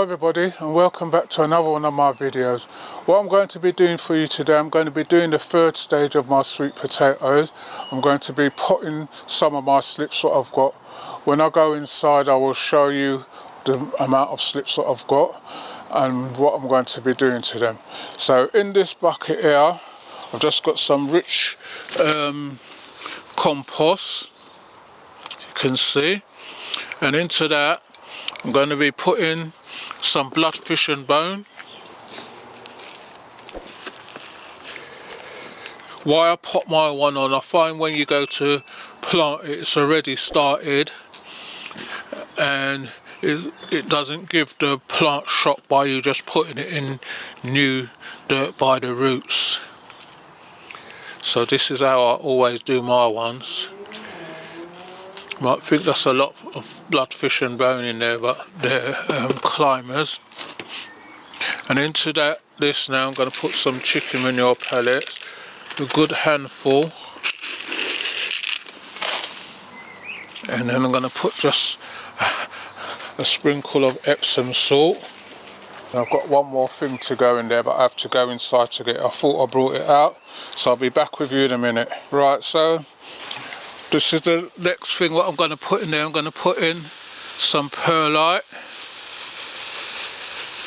Everybody, and welcome back to another one of my videos. What I'm going to be doing for you today, I'm going to be doing the third stage of my sweet potatoes. I'm going to be potting some of my slips that I've got. When I go inside, I will show you the amount of slips that I've got and what I'm going to be doing to them. So in this bucket here, I've just got some rich compost, as you can see, and into that I'm going to be putting some bloodfish and bone. Why I pop my one on, I find when you go to plant it, it's already started and it doesn't give the plant shock by you just putting it in new dirt by the roots. So this is how I always do my ones. Might think that's a lot of bloodfish and bone in there, but they're climbers. And into this now I'm going to put some chicken manure pellets, a good handful, and then I'm going to put just a sprinkle of Epsom salt. And I've got one more thing to go in there, but I have to go inside to get it. I thought I brought it out, so I'll be back with you in a minute. Right, so this is the next thing what I'm going to put in there. I'm going to put in some perlite,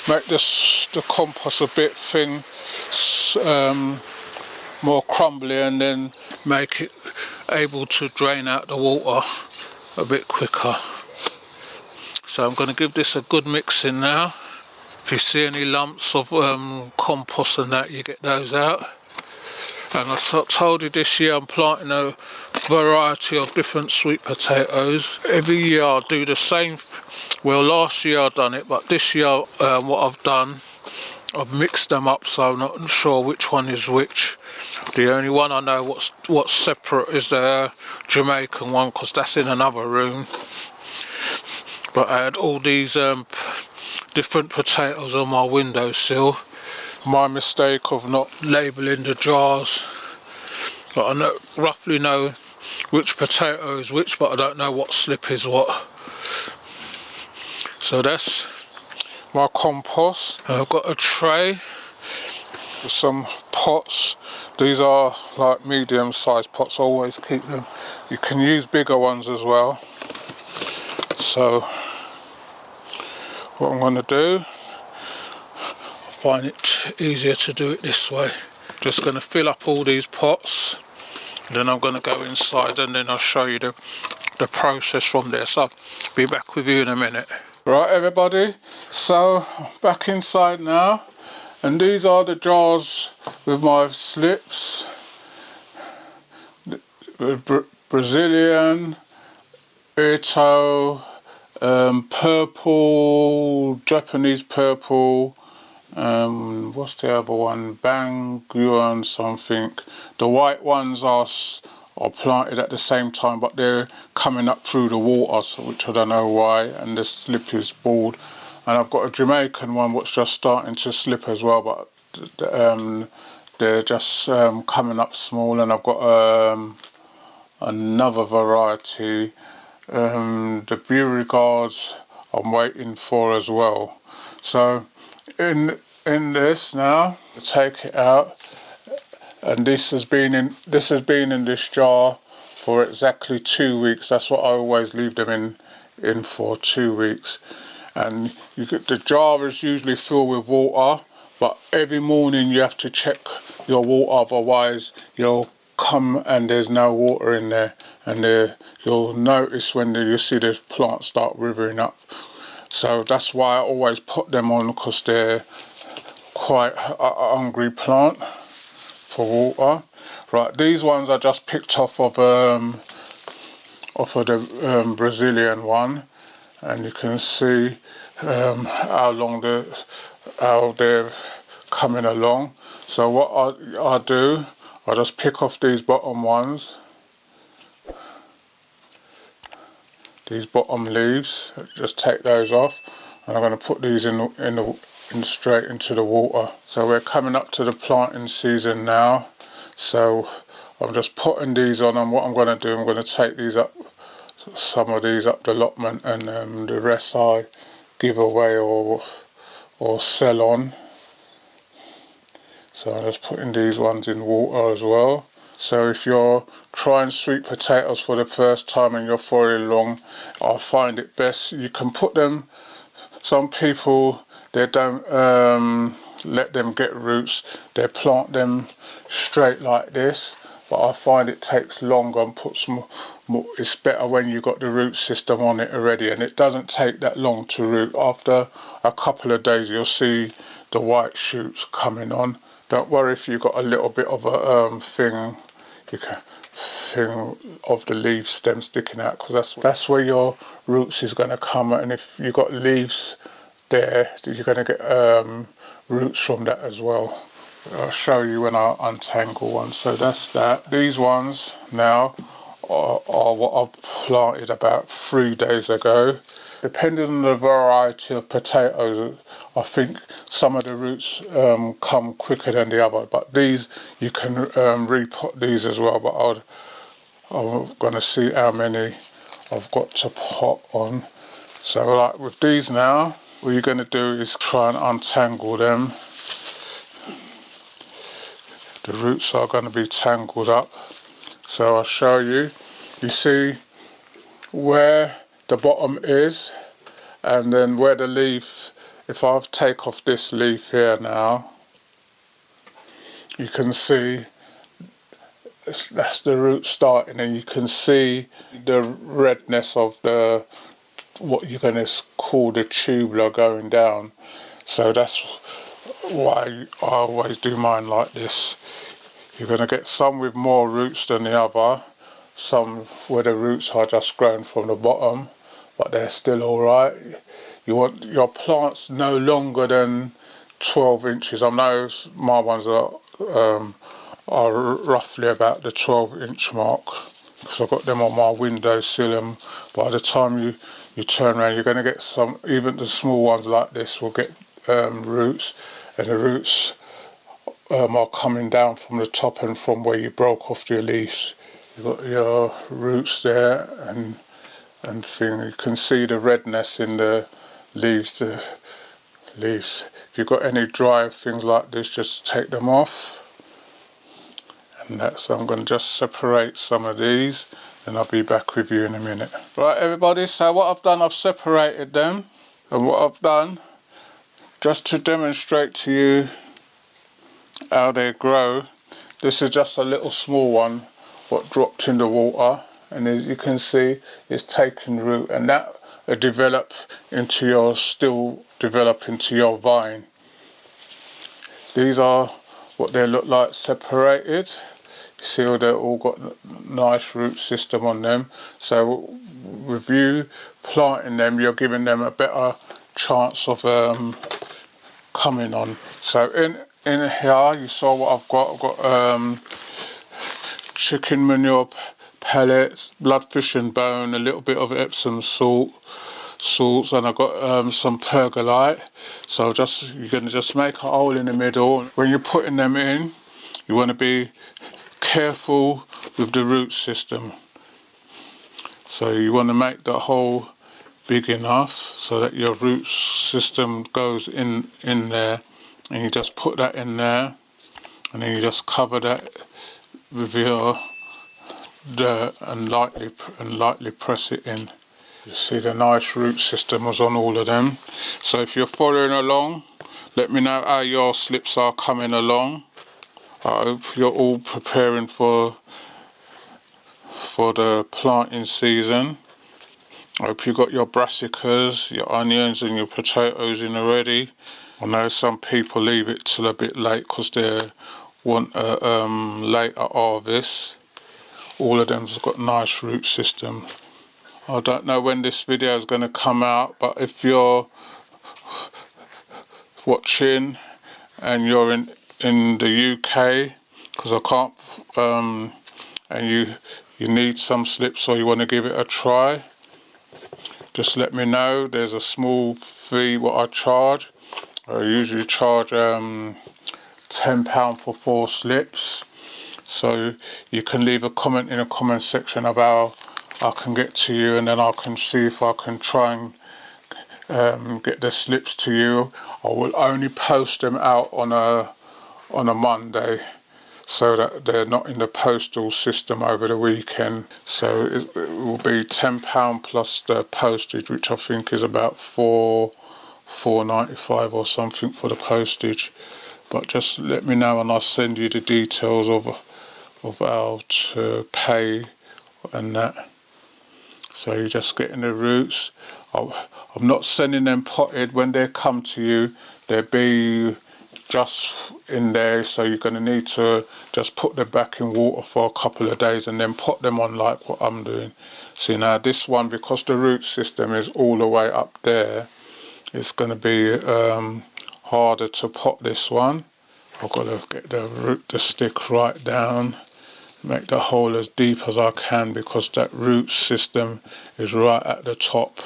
make the compost a bit thin, more crumbly, and then make it able to drain out the water a bit quicker. So I'm going to give this a good mix in now. If you see any lumps of compost and that, you get those out. And I told you this year I'm planting a variety of different sweet potatoes. Every year I do the same. Well, last year I done it, but this year what I've done, I've mixed them up, so I'm not sure which one is which. The only one I know what's separate is the Jamaican one, because that's in another room. But I had all these different potatoes on my windowsill. My mistake of not labelling the jars. But I roughly know which potato is which, but I don't know what slip is what. So that's my compost. I've got a tray with some pots. These are like medium-sized pots. I always keep them. You can use bigger ones as well. So what I'm going to do, I find it easier to do it this way. Just going to fill up all these pots, then I'm going to go inside and then I'll show you the process from there. So I'll be back with you in a minute. Right, everybody, so back inside now, and these are the jars with my slips. Brazilian, Ito, purple, Japanese purple, what's the other one, Banguan something. The white ones are planted at the same time, but they're coming up through the water, which I don't know why, and the slip is bald. And I've got a Jamaican one which just starting to slip as well, but they're just coming up small. And I've got another variety, the Beauregards I'm waiting for as well. So in this now, take it out, and this has been in this jar for exactly 2 weeks. That's what I always leave them in for, 2 weeks. And the jar is usually filled with water, but every morning you have to check your water, otherwise you'll come and there's no water in there, and you'll notice when you see this plant start withering up. So that's why I always put them on, because they're quite a hungry plant for water. Right, these ones I just picked off of the Brazilian one, and you can see how they're coming along. So what I do, I just pick off these bottom ones, these bottom leaves, just take those off, and I'm going to put these in straight into the water. So we're coming up to the planting season now, so I'm just putting these on, and what I'm going to do, I'm going to take these up, some of these up the allotment, and the rest I give away or or Ceylon. So I'm just putting these ones in water as well. So if you're trying sweet potatoes for the first time and you're following along, I find it best you can put them. Some people, they don't let them get roots, they plant them straight like this, but I find it takes longer and puts more, it's better when you got the root system on it already, and it doesn't take that long to root. After a couple of days you'll see the white shoots coming on. Don't worry if you've got a little bit of a thing of the leaf stem sticking out, because that's where your roots is going to come, and if you've got leaves there, you're going to get roots from that as well. I'll show you when I untangle one. So that's that. These ones now are what I planted about 3 days ago. Depending on the variety of potatoes, I think some of the roots come quicker than the other, but these you can repot these as well, but I'm going to see how many I've got to pot on. So like with these now, what you're going to do is try and untangle them. The roots are going to be tangled up. So I'll show you. You see where the bottom is, and then where the leaf, if I take off this leaf here now, you can see that's the root starting, and you can see the redness of the, what you're going to call the tubular going down. So that's why I always do mine like this. You're going to get some with more roots than the other, some where the roots are just grown from the bottom, but they're still alright. You want your plants no longer than 12 inches. I know my ones are roughly about the 12-inch mark, because I've got them on my windowsill, and by the time you turn around, you're going to get some, even the small ones like this will get roots, and the roots are coming down from the top and from where you broke off your leaves. You've got your roots there, and thing. You can see the redness in the leaves. If you've got any dry things like this, just take them off. And that's, I'm going to just separate some of these, and I'll be back with you in a minute. Right everybody, so what I've done, I've separated them, and what I've done, just to demonstrate to you how they grow, this is just a little small one what dropped in the water, and as you can see it's taken root, and that will develop into your, still develop into your vine. These are what they look like separated. You see how they've all got a nice root system on them. So with you planting them, you're giving them a better chance of coming on. So in here you saw what I've got. I've got chicken manure pellets, bloodfish and bone, a little bit of Epsom salts, and I've got some pergolite. So you're going to just make a hole in the middle. When you're putting them in, you want to be careful with the root system. So you want to make the hole big enough so that your root system goes in there, and you just put that in there, and then you just cover that with your dirt and lightly press it in. You see the nice root system was on all of them. So if you're following along, let me know how your slips are coming along. I hope you're all preparing for the planting season. I hope you got your brassicas, your onions and your potatoes in already. I know some people leave it till a bit late because they want a later harvest. All of them's got nice root system. I don't know when this video is going to come out, but if you're watching and you're in the UK, because I can't, and you need some slips or you want to give it a try, just let me know. There's a small fee what I charge. I usually charge £10 for 4 slips. So you can leave a comment in the comment section of how I can get to you, and then I can see if I can try and get the slips to you. I will only post them out on a Monday, so that they're not in the postal system over the weekend. So it will be £10 plus the postage, which I think is about £4.95 or something for the postage. But just let me know and I'll send you the details of how to pay and that. So you're just getting the roots. I'm not sending them potted. When they come to you, they'll be just in there, so you're going to need to just put them back in water for a couple of days and then pot them on like what I'm doing. See, now this one, because the root system is all the way up there, it's going to be harder to pot this one. I've got to get the stick right down, make the hole as deep as I can, because that root system is right at the top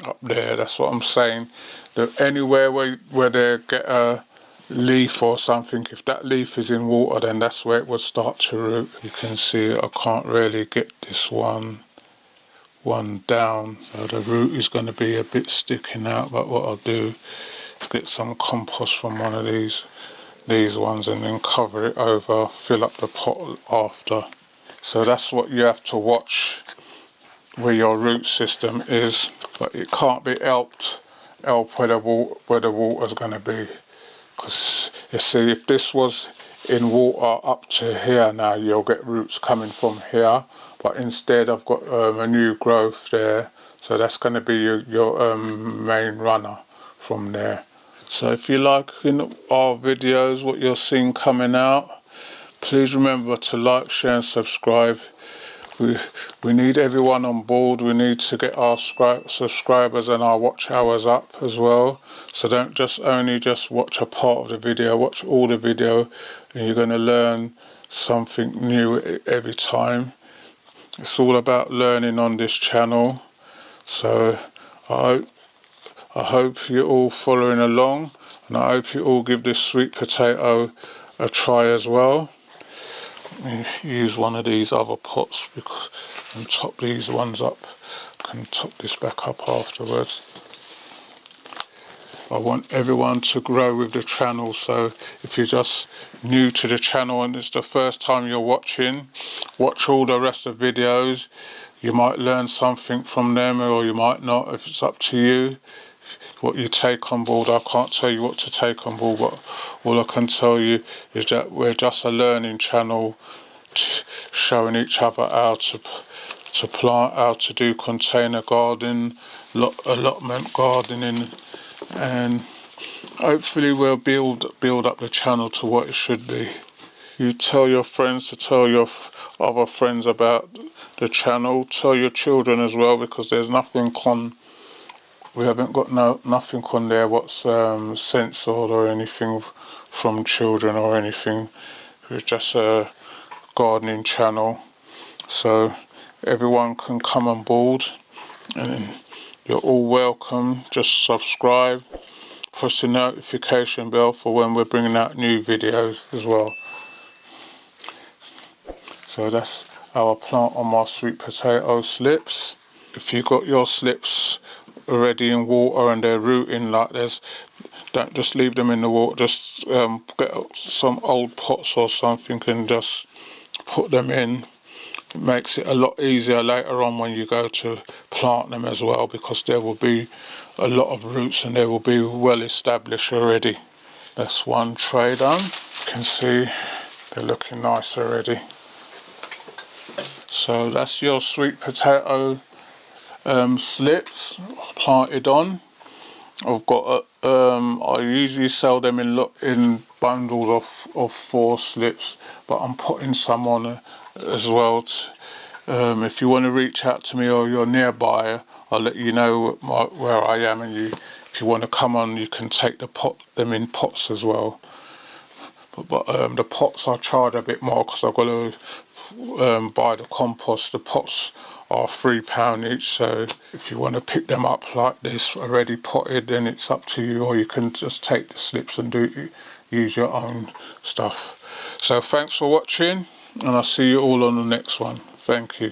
up there. That's what I'm saying. That anywhere where they get a leaf or something, if that leaf is in water, then that's where it will start to root. You can see I can't really get this one down, so the root is going to be a bit sticking out. But what I'll do is get some compost from one of these ones and then cover it over, fill up the pot after. So that's what you have to watch, where your root system is. But it can't be helped where the water's going to be, because you see, if this was in water up to here, now you'll get roots coming from here, but instead I've got a new growth there, so that's going to be your main runner from there. So if you like in our videos what you're seeing coming out, please remember to like, share and subscribe. We need everyone on board. We need to get our subscribers and our watch hours up as well. So don't only watch a part of the video, watch all the video, and you're going to learn something new every time. It's all about learning on this channel. So I hope you're all following along, and I hope you all give this sweet potato a try as well. Use one of these other pots and top these ones up. Can top this back up afterwards. I want everyone to grow with the channel, so if you're just new to the channel and it's the first time you're watching, watch all the rest of the videos. You might learn something from them, or you might not. If it's up to you what you take on board. I can't tell you what to take on board, but all I can tell you is that we're just a learning channel, showing each other how to plant, how to do container gardening, allotment gardening, and hopefully we'll build up the channel to what it should be. You tell your friends to tell your other friends about the channel. Tell your children as well, because there's nothing we haven't got nothing on there what's censored or anything from children or anything. It's just a gardening channel, so everyone can come on board, and you're all welcome. Just subscribe, press the notification bell for when we're bringing out new videos as well. So that's how I plant on my sweet potato slips. If you got your slips already in water and they're rooting like this, don't just leave them in the water. Just get some old pots or something and just put them in. It makes it a lot easier later on when you go to plant them as well, because there will be a lot of roots and they will be well established already. That's one tray done. You can see they're looking nice already. So that's your sweet potato slips planted on. I've got I usually sell them in bundles of 4 slips, but I'm putting some on as well. If you want to reach out to me or you're nearby, I'll let you know where I am, and if you want to come on, you can take them in pots as well. But the pots I charge a bit more, because I've got to buy the compost. The pots are £3 each, so if you want to pick them up like this already potted, then it's up to you, or you can just take the slips and use your own stuff. So thanks for watching, and I'll see you all on the next one. Thank you.